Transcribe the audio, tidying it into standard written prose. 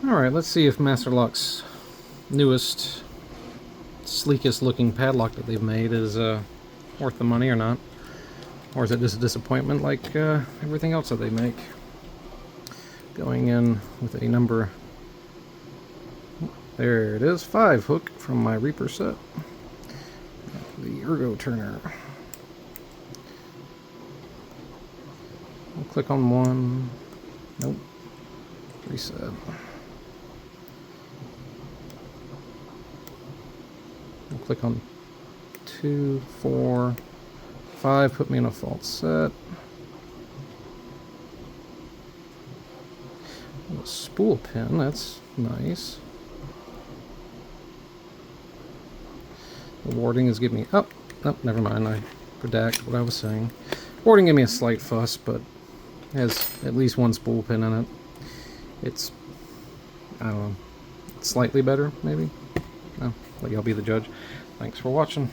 Alright, let's see if Master Lock's newest, sleekest looking padlock that they've made is worth the money or not. Or is it just a disappointment like everything else that they make? Going in with a number, there it is, 5 hook from my Reaper set. The Ergo Turner. We'll click on one. Nope. Reset. We'll click on 2, 4, 5. Put me in a false set. A spool pin. That's nice. The warding is giving me... Oh, never mind. I redact what I was saying. Warding gave me a slight fuss, but has at least one spool pin in it. It's, I don't know, slightly better, maybe? I'll let y'all be the judge. Thanks for watching.